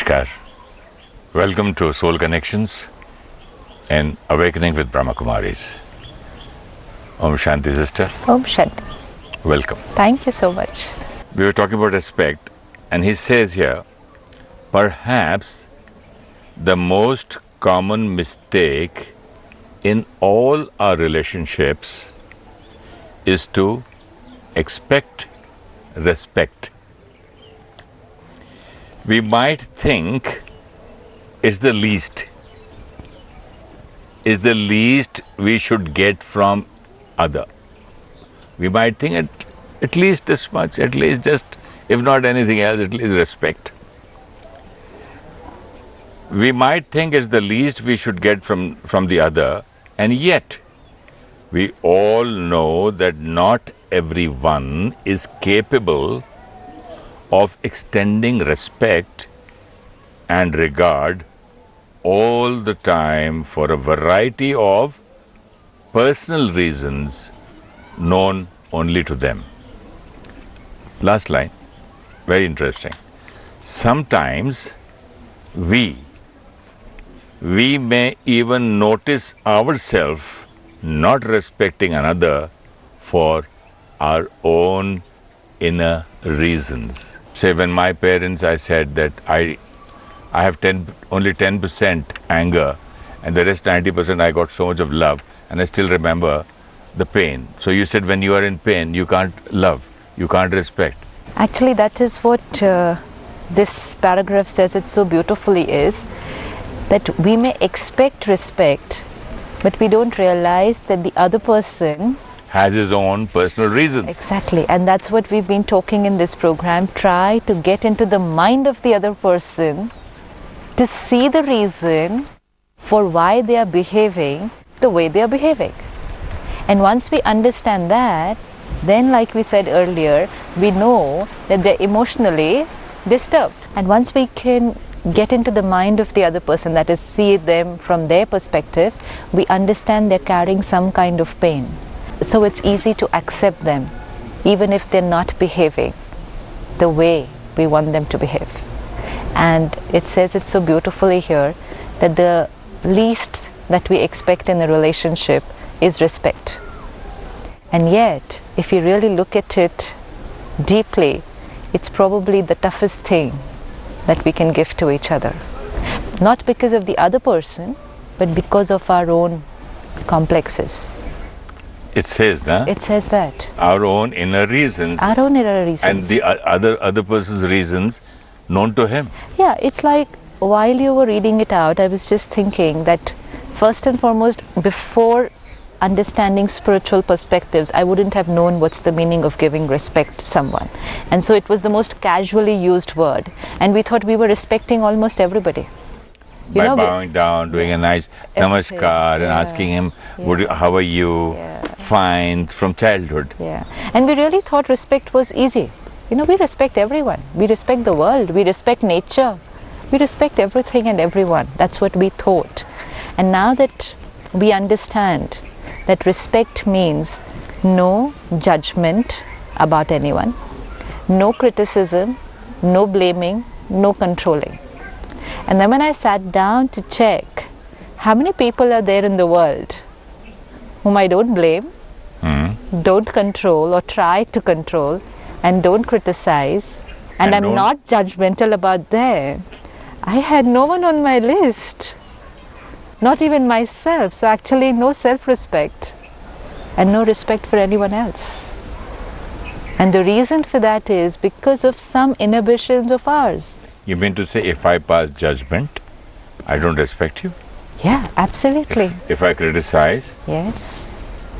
Namaskar. Welcome to Soul Connections and Awakening with Brahmakumaris. Om Shanti, sister. Om Shanti. Welcome. Thank you so much. We were talking about respect, and he says here, perhaps the most common mistake in all our relationships is to expect respect. We might think it's the least we should get from other. We might think at least this much, at least just, if not anything else, at least respect. We might think it's the least we should get from the other, and yet we all know that not everyone is capable of extending respect and regard all the time for a variety of personal reasons known only to them. Last line, very interesting. Sometimes we may even notice ourselves not respecting another for our own inner reasons. Say, when my parents, I said that I have only 10% anger, and the rest 90% I got so much of love, and I still remember the pain. So you said when you are in pain, you can't love, you can't respect. Actually, that is what this paragraph says it so beautifully, is that we may expect respect, but we don't realize that the other person has his own personal reasons. Exactly, and that's what we've been talking in this program. Try to get into the mind of the other person to see the reason for why they are behaving the way they are behaving. And once we understand that, then, like we said earlier, we know that they're emotionally disturbed. And once we can get into the mind of the other person, that is, see them from their perspective, we understand they're carrying some kind of pain. So it's easy to accept them, even if they're not behaving the way we want them to behave. And it says it so beautifully here that the least that we expect in a relationship is respect. And yet, if you really look at it deeply, it's probably the toughest thing that we can give to each other. Not because of the other person, but because of our own complexes. It says that. It says that. Our own inner reasons. Our own inner reasons. And the other person's reasons known to him. Yeah, it's like while you were reading it out, I was just thinking that first and foremost, before understanding spiritual perspectives, I wouldn't have known what's the meaning of giving respect to someone. And so it was the most casually used word. And we thought we were respecting almost everybody. By bowing down, doing a nice namaskar, and asking him, how are you? Fine, from childhood. Yeah. And we really thought respect was easy. We respect everyone. We respect the world. We respect nature. We respect everything and everyone. That's what we thought. And now that we understand that respect means no judgment about anyone, no criticism, no blaming, no controlling. And then when I sat down to check how many people are there in the world whom I don't blame, don't control or try to control, and don't criticize, and I'm not judgmental about them, I had no one on my list, not even myself. So actually no self-respect and no respect for anyone else. And the reason for that is because of some inhibitions of ours. You mean to say if I pass judgment, I don't respect you? Yeah, absolutely. If I criticize? Yes.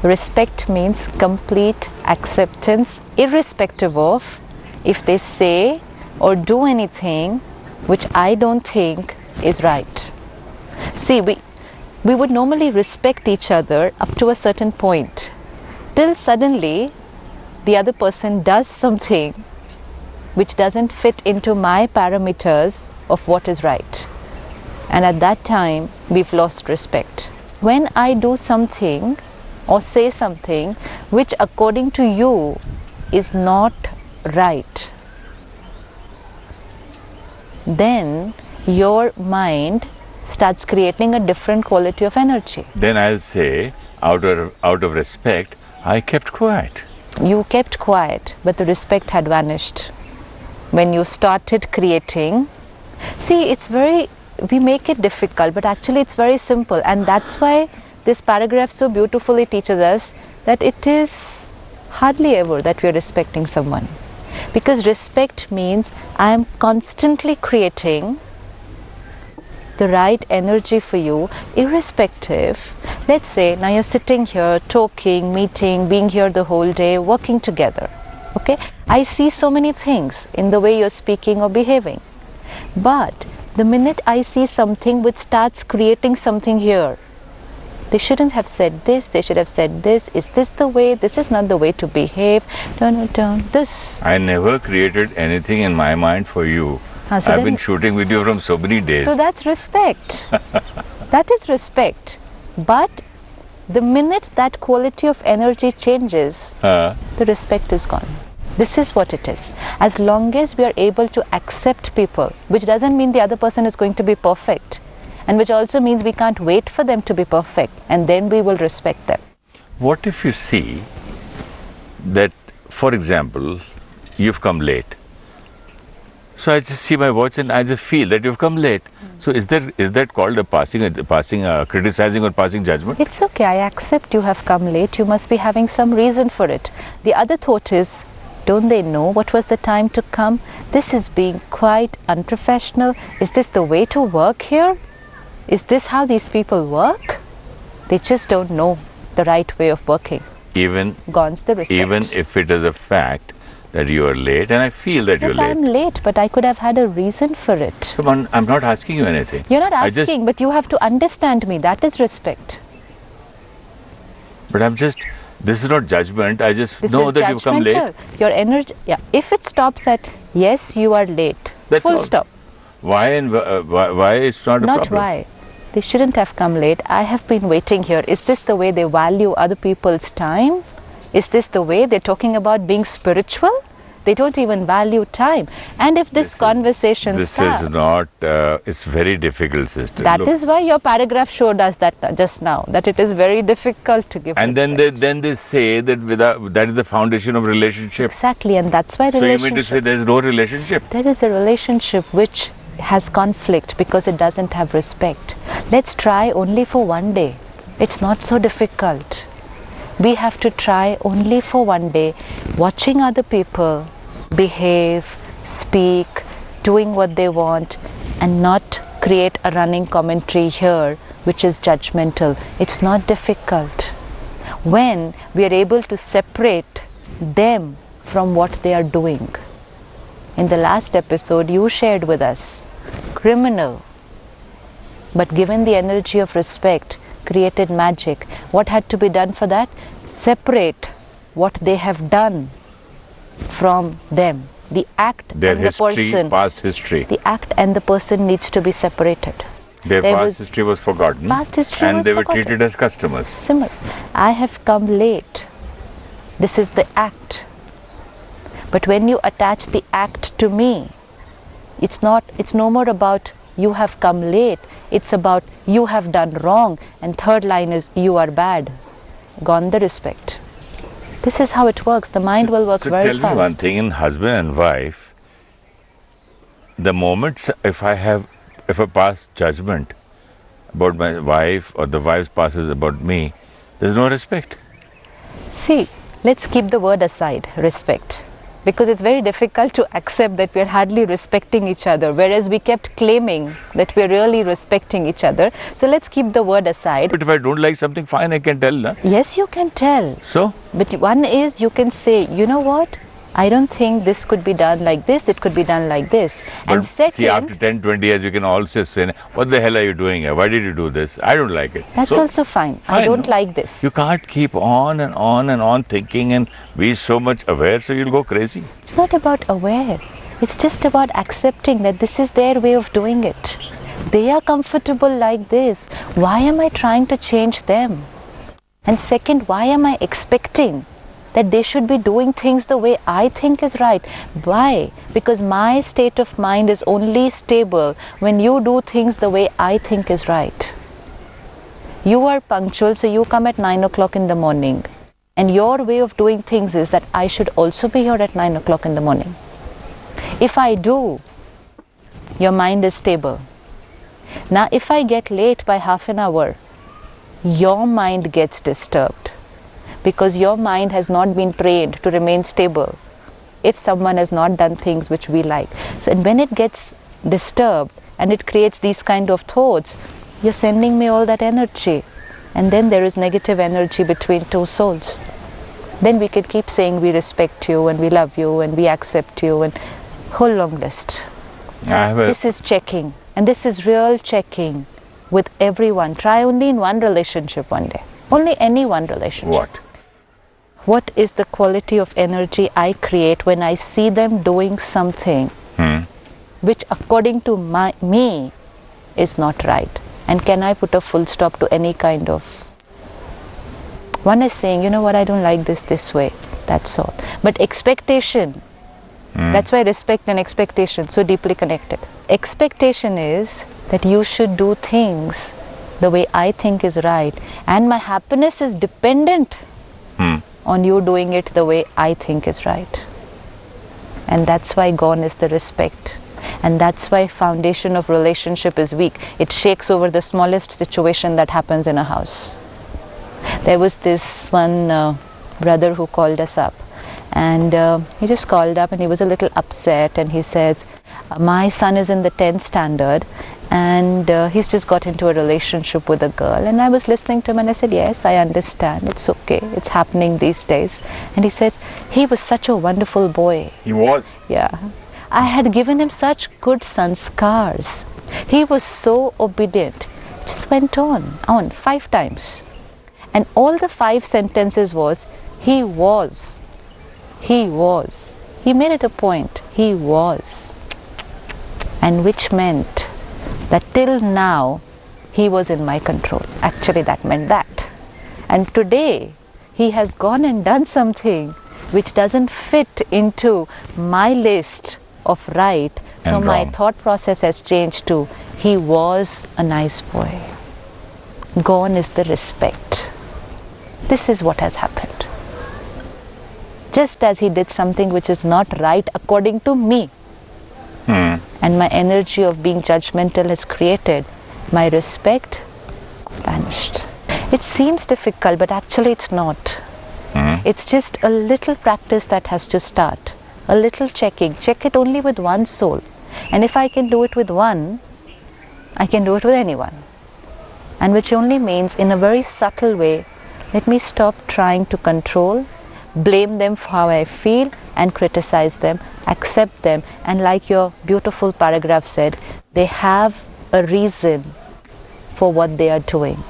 Respect means complete acceptance, irrespective of if they say or do anything which I don't think is right. See, we would normally respect each other up to a certain point, till suddenly the other person does something which doesn't fit into my parameters of what is right. And at that time, we've lost respect. When I do something or say something which according to you is not right, then your mind starts creating a different quality of energy. Then I'll say, out of respect, I kept quiet. You kept quiet, but the respect had vanished. When you started creating, see, we make it difficult, but actually it's very simple. And that's why this paragraph so beautifully teaches us that it is hardly ever that we are respecting someone. Because respect means I am constantly creating the right energy for you, irrespective. Let's say now you're sitting here, talking, meeting, being here the whole day, working together. Okay? I see so many things in the way you're speaking or behaving. But the minute I see something which starts creating something here, they shouldn't have said this, they should have said this. Is this the way? This is not the way to behave. This. I never created anything in my mind for you. So I've been shooting with you from so many days. So that's respect. That is respect. But the minute that quality of energy changes, the respect is gone. This is what it is. As long as we are able to accept people, which doesn't mean the other person is going to be perfect, and which also means we can't wait for them to be perfect, and then we will respect them. What if you see that, for example, you've come late? So I just see my watch and I just feel that you've come late. So is that called a criticizing or passing judgment? It's okay. I accept you have come late. You must be having some reason for it. The other thought is, don't they know what was the time to come? This is being quite unprofessional. Is this the way to work here? Is this how these people work? They just don't know the right way of working. Gone's the respect. Even if it is a fact that you are late, and I feel that you're late. Yes, I'm late, but I could have had a reason for it. Come on, I'm not asking you anything. You're not asking, but you have to understand me. That is respect. But this is not judgment. I just know that you've come late. Your energy, if it stops at, yes, you are late. That's full all. Stop. Why it's not a problem? Not why. They shouldn't have come late. I have been waiting here. Is this the way they value other people's time? Is this the way they're talking about being spiritual? They don't even value time. And if this conversation starts... This is not... it's very difficult, sister. That is why your paragraph showed us that just now, that it is very difficult to give and respect. then they say that that is the foundation of relationship. Exactly, and that's why relationship... So you mean to say there is no relationship? There is a relationship which has conflict because it doesn't have respect. Let's try only for one day. It's not so difficult. We have to try only for one day, watching other people behave, speak, doing what they want, and not create a running commentary here which is judgmental. It's not difficult. When we are able to separate them from what they are doing. In the last episode, you shared with us, criminal, but given the energy of respect, created magic. What had to be done for that? Separate what they have done from them. The act Their and history, the person. Past history. The act and the person needs to be separated. Their past history was forgotten. Past history and was they were forgotten. treated as customers. Similar. I have come late. This is the act. But when you attach the act to me, it's no more about you have come late. It's about you have done wrong. And third line is you are bad. Gone the respect. This is how it works. The mind will work very fast. Tell me one thing, in husband and wife, the moment if I pass judgment about my wife or the wife passes about me, there's no respect. See, let's keep the word aside, respect. Because it's very difficult to accept that we are hardly respecting each other, whereas we kept claiming that we are really respecting each other. So let's keep the word aside. But if I don't like something, fine, I can tell. Na? Yes, you can tell. So? But one is you can say, you know what? I don't think this could be done like this, it could be done like this. But and second, see, after 10, 20 years, you can also say, what the hell are you doing here? Why did you do this? I don't like it. That's also fine. I don't like this. You can't keep on and on and on thinking and be so much aware, so you'll go crazy. It's not about aware. It's just about accepting that this is their way of doing it. They are comfortable like this. Why am I trying to change them? And second, why am I expecting that they should be doing things the way I think is right. Why? Because my state of mind is only stable when you do things the way I think is right. You are punctual, so you come at 9 o'clock in the morning. And your way of doing things is that I should also be here at 9 o'clock in the morning. If I do, your mind is stable. Now, if I get late by half an hour, your mind gets disturbed because your mind has not been trained to remain stable if someone has not done things which we like. So, and when it gets disturbed and it creates these kind of thoughts, you're sending me all that energy, and then there is negative energy between two souls. Then we can keep saying we respect you and we love you and we accept you and whole long list. This is checking, and this is real checking with everyone. Try only in one relationship one day. Only any one relationship. What? What is the quality of energy I create when I see them doing something which according to me is not right? And can I put a full stop to any kind of... One is saying, you know what, I don't like this way. That's all. But expectation, that's why respect and expectation so deeply connected. Expectation is that you should do things the way I think is right, and my happiness is dependent on you doing it the way I think is right. And that's why gone is the respect. And that's why foundation of relationship is weak. It shakes over the smallest situation that happens in a house. There was this one brother who called us up, and he just called up and he was a little upset, and he says, my son is in the 10th standard and he's just got into a relationship with a girl. And I was listening to him and I said, yes, I understand, it's okay, it's happening these days. And he said, he was such a wonderful boy. He was? Yeah. I had given him such good sanskars. He was so obedient. It just went on 5 times. And all the 5 sentences was, he was. He was. He made it a point. He was. And which meant that till now, he was in my control. Actually, that meant that. And today, he has gone and done something which doesn't fit into my list of right. So And my wrong. thought process has changed to, he was a nice boy. Gone is the respect. This is what has happened. Just as he did something which is not right according to me, and my energy of being judgmental has created, my respect vanished. It seems difficult, but actually it's not. It's just a little practice that has to start. A little checking. Check it only with one soul. And if I can do it with one, I can do it with anyone. And which only means, in a very subtle way, let me stop trying to control, blame them for how I feel, and criticize them, accept them. And like your beautiful paragraph said, they have a reason for what they are doing.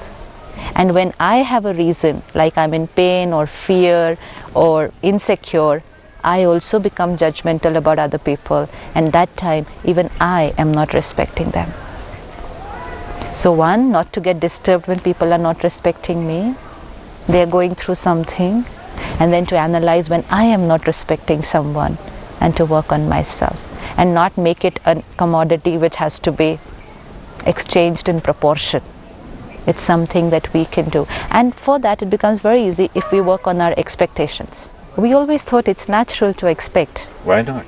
And when I have a reason, like I'm in pain or fear or insecure, I also become judgmental about other people, and that time even I am not respecting them. So one, not to get disturbed when people are not respecting me, they are going through something, and then to analyze when I am not respecting someone and to work on myself and not make it a commodity which has to be exchanged in proportion. It's something that we can do, and for that it becomes very easy if we work on our expectations. We always thought it's natural to expect. Why not?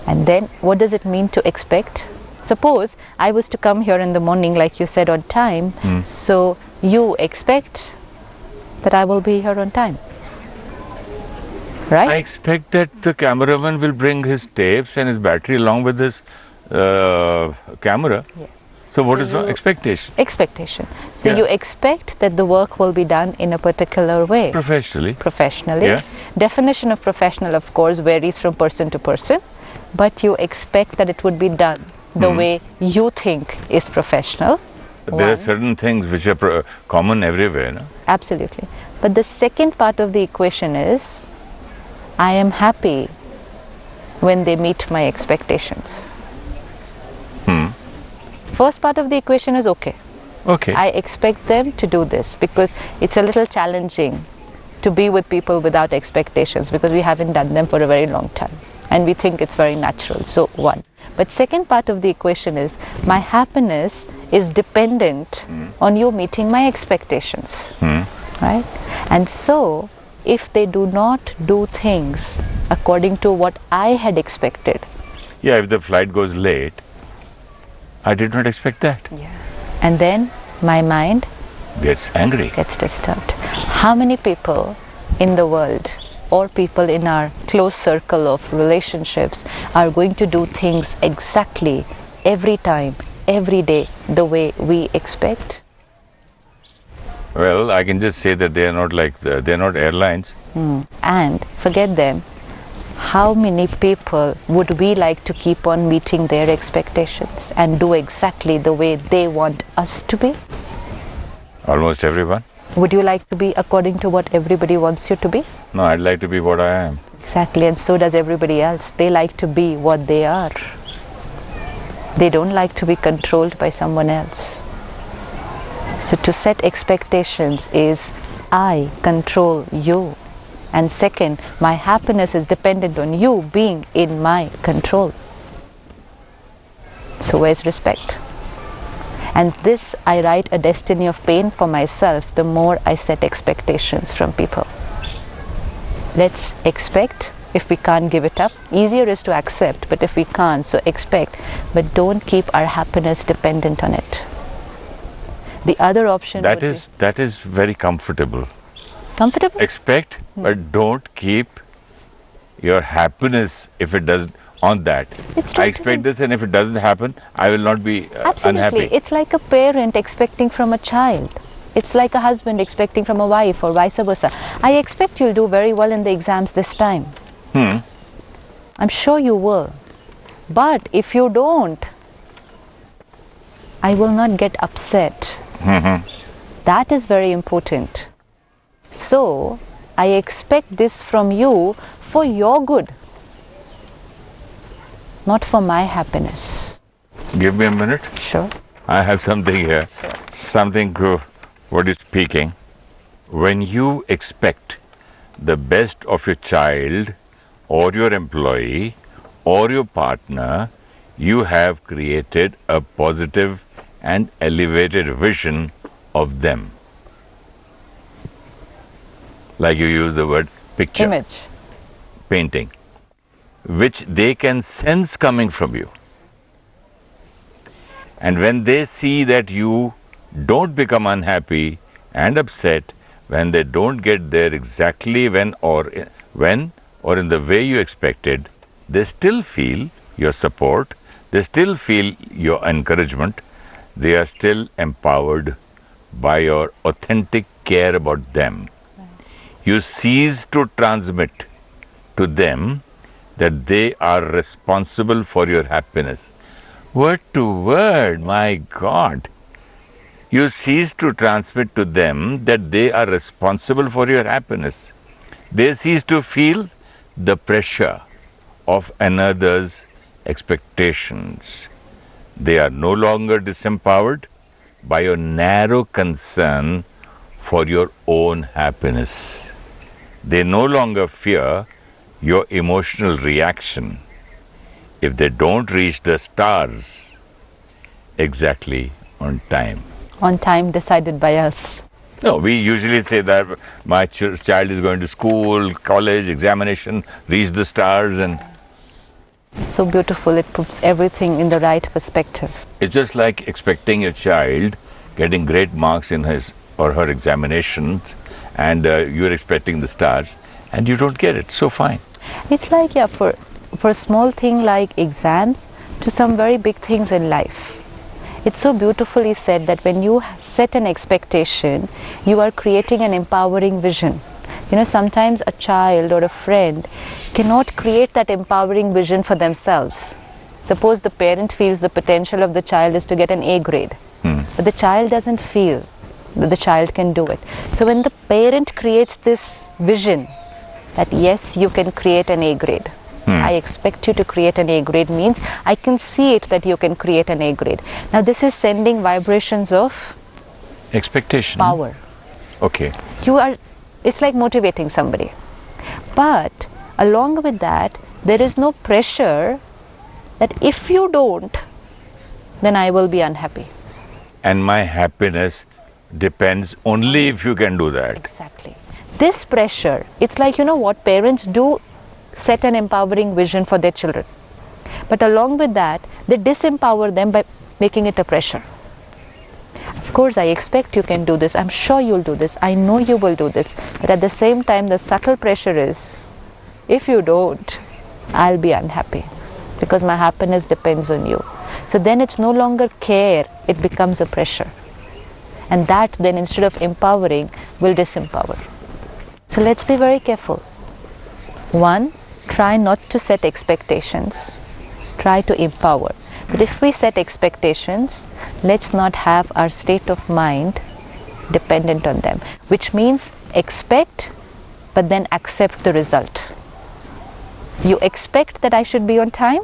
And then what does it mean to expect? Suppose I was to come here in the morning, like you said, on time. So you expect that I will be here on time, right? I expect that the cameraman will bring his tapes and his battery along with his camera. Yeah. So what So is the you- expectation? Expectation. So Yeah. you expect that the work will be done in a particular way. Professionally. Professionally. Yeah. Definition of professional, of course, varies from person to person, but you expect that it would be done the way you think is professional. There are One. certain things which are common everywhere. No? Absolutely. But the second part of the equation is, I am happy when they meet my expectations. First part of the equation is okay. Okay. I expect them to do this because it's a little challenging to be with people without expectations because we haven't done them for a very long time and we think it's very natural. So one. But second part of the equation is my happiness is dependent on you meeting my expectations. Right? And so if they do not do things according to what I had expected. Yeah, if the flight goes late, I did not expect that. Yeah. And then my mind Gets angry. gets disturbed. How many people in the world or people in our close circle of relationships are going to do things exactly every time, every day, the way we expect? Well, I can just say that they are not like they're not airlines. And forget them. How many people would we like to keep on meeting their expectations and do exactly the way they want us to be? Almost everyone. Would you like to be according to what everybody wants you to be? No, I'd like to be what I am. Exactly, and so does everybody else. They like to be what they are. They don't like to be controlled by someone else. So to set expectations is I control you. And second, my happiness is dependent on you being in my control. So where's respect? And this, I write a destiny of pain for myself the more I set expectations from people. Let's expect. If we can't give it up, easier is to accept, but if we can't, so expect. But don't keep our happiness dependent on it. The other option That would is very comfortable. be comfortable. Expect, but don't keep your happiness if it doesn't on that. It's I totally- expect this, and if it doesn't happen, I will not be Absolutely. unhappy. It's like a parent expecting from a child. It's like a husband expecting from a wife or vice versa. I expect you'll do very well in the exams this time. I'm sure you will. But if you don't, I will not get upset. That is very important. So, I expect this from you for your good, not for my happiness. Give me a minute. Sure. I have something here. Something what is speaking. When you expect the best of your child or your employee or your partner, you have created a positive and elevated vision of them. Like you use the word picture, Image. painting, which they can sense coming from you. And when they see that you don't become unhappy and upset when they don't get there exactly when or in the way you expected, they still feel your support, they still feel your encouragement, they are still empowered by your authentic care about them. You cease to transmit to them that they are responsible for your happiness. Word to word, my God. You cease to transmit to them that they are responsible for your happiness. They cease to feel the pressure of another's expectations. They are no longer disempowered by your narrow concern for your own happiness. They no longer fear your emotional reaction if they don't reach the stars exactly on time. On time decided by us. No, we usually say that my child is going to school, college, examination, reach the stars, and So beautiful, it puts everything in the right perspective. it's just like expecting your child getting great marks in his or her examinations, and you're expecting the stars, and you don't get it. So fine. It's like, yeah, for a small thing like exams to some very big things in life. It's so beautifully said that when you set an expectation, you are creating an empowering vision. You know, sometimes a child or a friend cannot create that empowering vision for themselves. Suppose the parent feels the potential of the child is to get an A grade, but the child doesn't feel that the child can do it. So when the parent creates this vision that yes, you can create an A grade, I expect you to create an A grade means I can see it that you can create an A grade. Now this is sending vibrations of Expectation. power. Okay. You are It's like motivating somebody. But along with that, there is no pressure that if you don't, then I will be unhappy. And my happiness depends only if you can do that. Exactly. This pressure, it's like, what parents do, set an empowering vision for their children. But along with that, they disempower them by making it a pressure. Of course, I expect you can do this. I'm sure you'll do this. I know you will do this. But at the same time, the subtle pressure is, if you don't, I'll be unhappy because my happiness depends on you. So then it's no longer care, it becomes a pressure. And that then, instead of empowering, will disempower. So let's be very careful. One, try not to set expectations. Try to empower. But if we set expectations, let's not have our state of mind dependent on them. Which means expect, but then accept the result. You expect that I should be on time,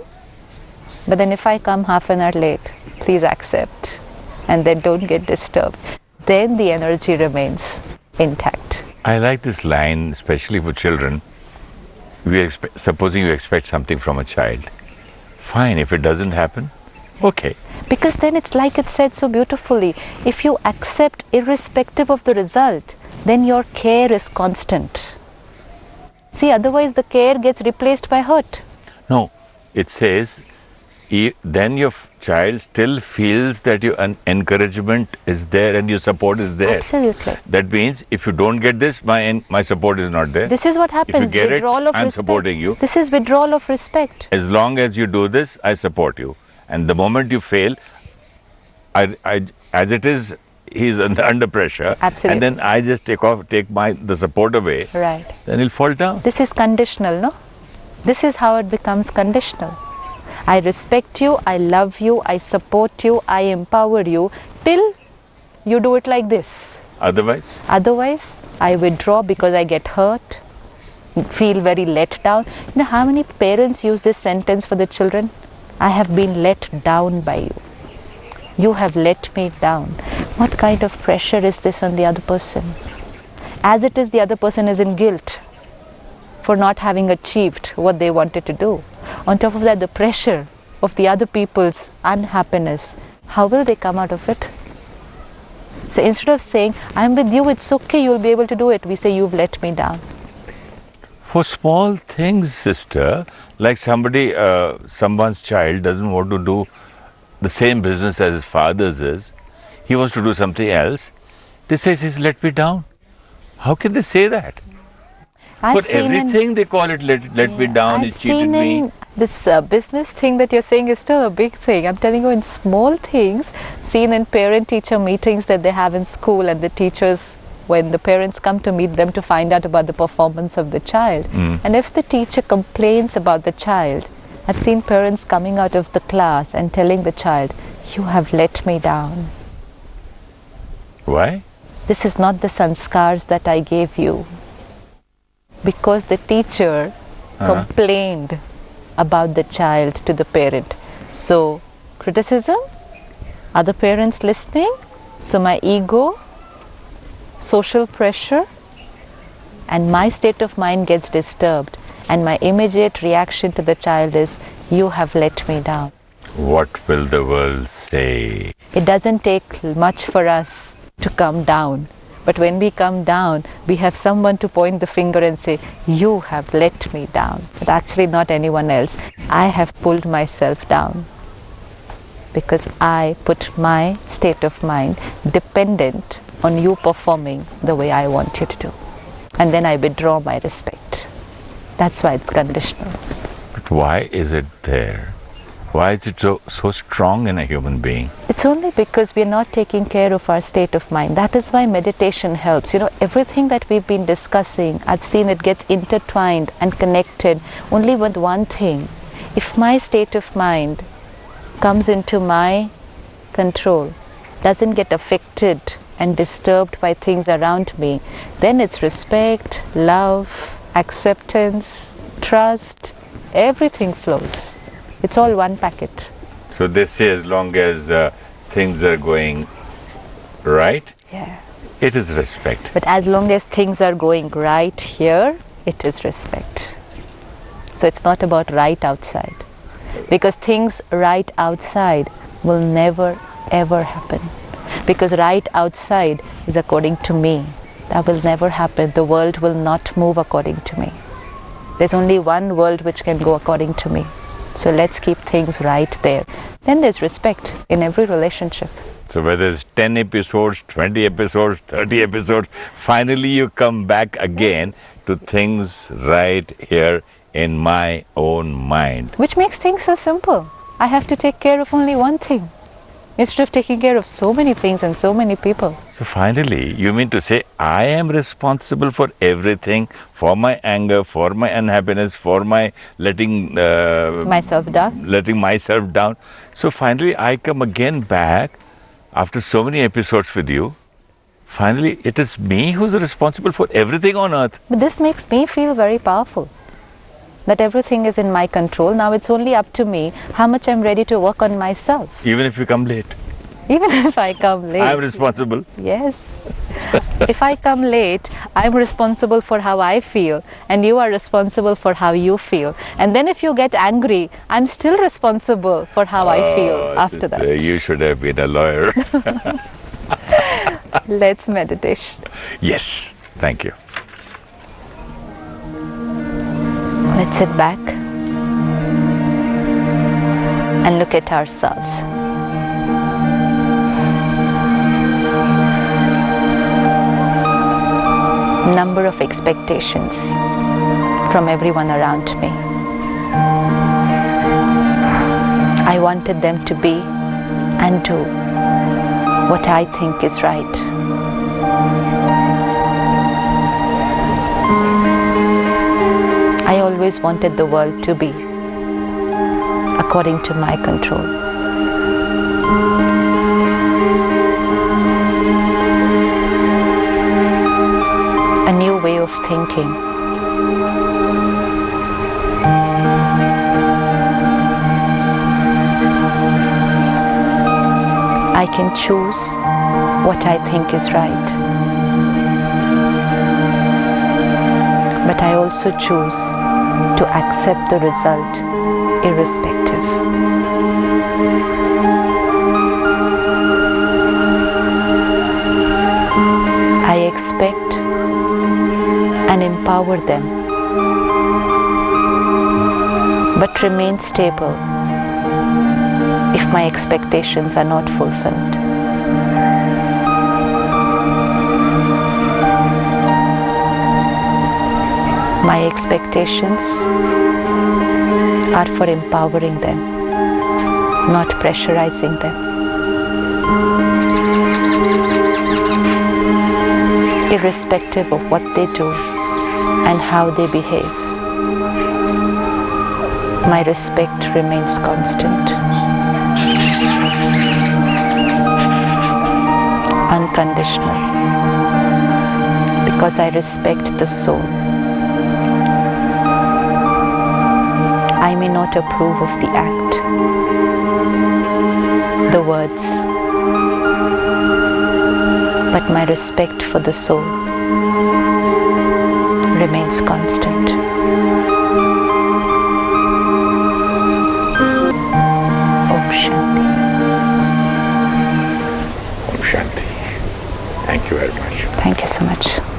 but then if I come half an hour late, please accept. And then don't get disturbed. Then the energy remains intact. I like this line, especially for children. Supposing you expect something from a child. Fine, if it doesn't happen, okay. Because then it's like it said so beautifully. If you accept irrespective of the result, then your care is constant. See, otherwise the care gets replaced by hurt. No, it says, then your child still feels that your encouragement is there and your support is there. Absolutely. That means if you don't get this, my support is not there. This is what happens. If you get withdrawal it, of I'm respect. supporting you. This is withdrawal of respect. As long as you do this, I support you. And the moment you fail, as it is, he's under pressure. Absolutely. And then I just take the support away. Right. Then he'll fall down. This is conditional, no? This is how it becomes conditional. I respect you, I love you, I support you, I empower you till you do it like this. Otherwise, I withdraw because I get hurt, feel very let down. You know how many parents use this sentence for the children? I have been let down by you. You have let me down. What kind of pressure is this on the other person? As it is, the other person is in guilt for not having achieved what they wanted to do. On top of that, the pressure of the other people's unhappiness. How will they come out of it? So instead of saying, I'm with you, it's okay, you'll be able to do it, we say, you've let me down. For small things, sister, like someone's child doesn't want to do the same business as his father's is, he wants to do something else, they say, he's let me down. How can they say that? For everything they call it let me down, he cheated me. This business thing that you're saying is still a big thing. I'm telling you, in small things, seen in parent-teacher meetings that they have in school, and the teachers, when the parents come to meet them to find out about the performance of the child. And if the teacher complains about the child, I've seen parents coming out of the class and telling the child, you have let me down. Why? This is not the sanskars that I gave you. Because the teacher complained about the child to the parent. So, criticism, other parents listening, so my ego, social pressure, and my state of mind gets disturbed. And my immediate reaction to the child is, you have let me down. What will the world say? It doesn't take much for us to come down. But when we come down, we have someone to point the finger and say, you have let me down. But actually not anyone else. I have pulled myself down. Because I put my state of mind dependent on you performing the way I want you to do. And then I withdraw my respect. That's why it's conditional. But why is it there? Why is it so strong in a human being? It's only because we're not taking care of our state of mind. That is why meditation helps. You know, everything that we've been discussing, I've seen it gets intertwined and connected only with one thing. If my state of mind comes into my control, doesn't get affected and disturbed by things around me, then it's respect, love, acceptance, trust, everything flows. It's all one packet. So they say as long as things are going right, yeah, It is respect. But as long as things are going right here, it is respect. So it's not about right outside. Because things right outside will never ever happen. Because right outside is according to me. That will never happen. The world will not move according to me. There's only one world which can go according to me. So let's keep things right there. Then there's respect in every relationship. So whether it's 10 episodes, 20 episodes, 30 episodes, finally you come back again to things right here in my own mind. Which makes things so simple. I have to take care of only one thing instead of taking care of so many things and so many people. So finally, you mean to say I am responsible for everything, for my anger, for my unhappiness, for my letting Myself down. So finally, I come again back after so many episodes with you. Finally, it is me who's responsible for everything on earth. But this makes me feel very powerful. That everything is in my control. Now it's only up to me how much I'm ready to work on myself. Even if you come late. Even if I come late. I'm responsible. Yes. If I come late, I'm responsible for how I feel, and you are responsible for how you feel. And then if you get angry, I'm still responsible for how I feel after sister, that. You should have been a lawyer. Let's meditate. Yes. Thank you. Let's sit back and look at ourselves. Number of expectations from everyone around me. I wanted them to be and do what I think is right. I always wanted the world to be according to my control. A new way of thinking. I can choose what I think is right. But I also choose to accept the result irrespective. I expect and empower them, but remain stable if my expectations are not fulfilled. My expectations are for empowering them, not pressurizing them. Irrespective of what they do and how they behave, my respect remains constant, unconditional, because I respect the soul. I may not approve of the act, the words, but my respect for the soul remains constant. Om Shanti. Om Shanti. Thank you very much. Thank you so much.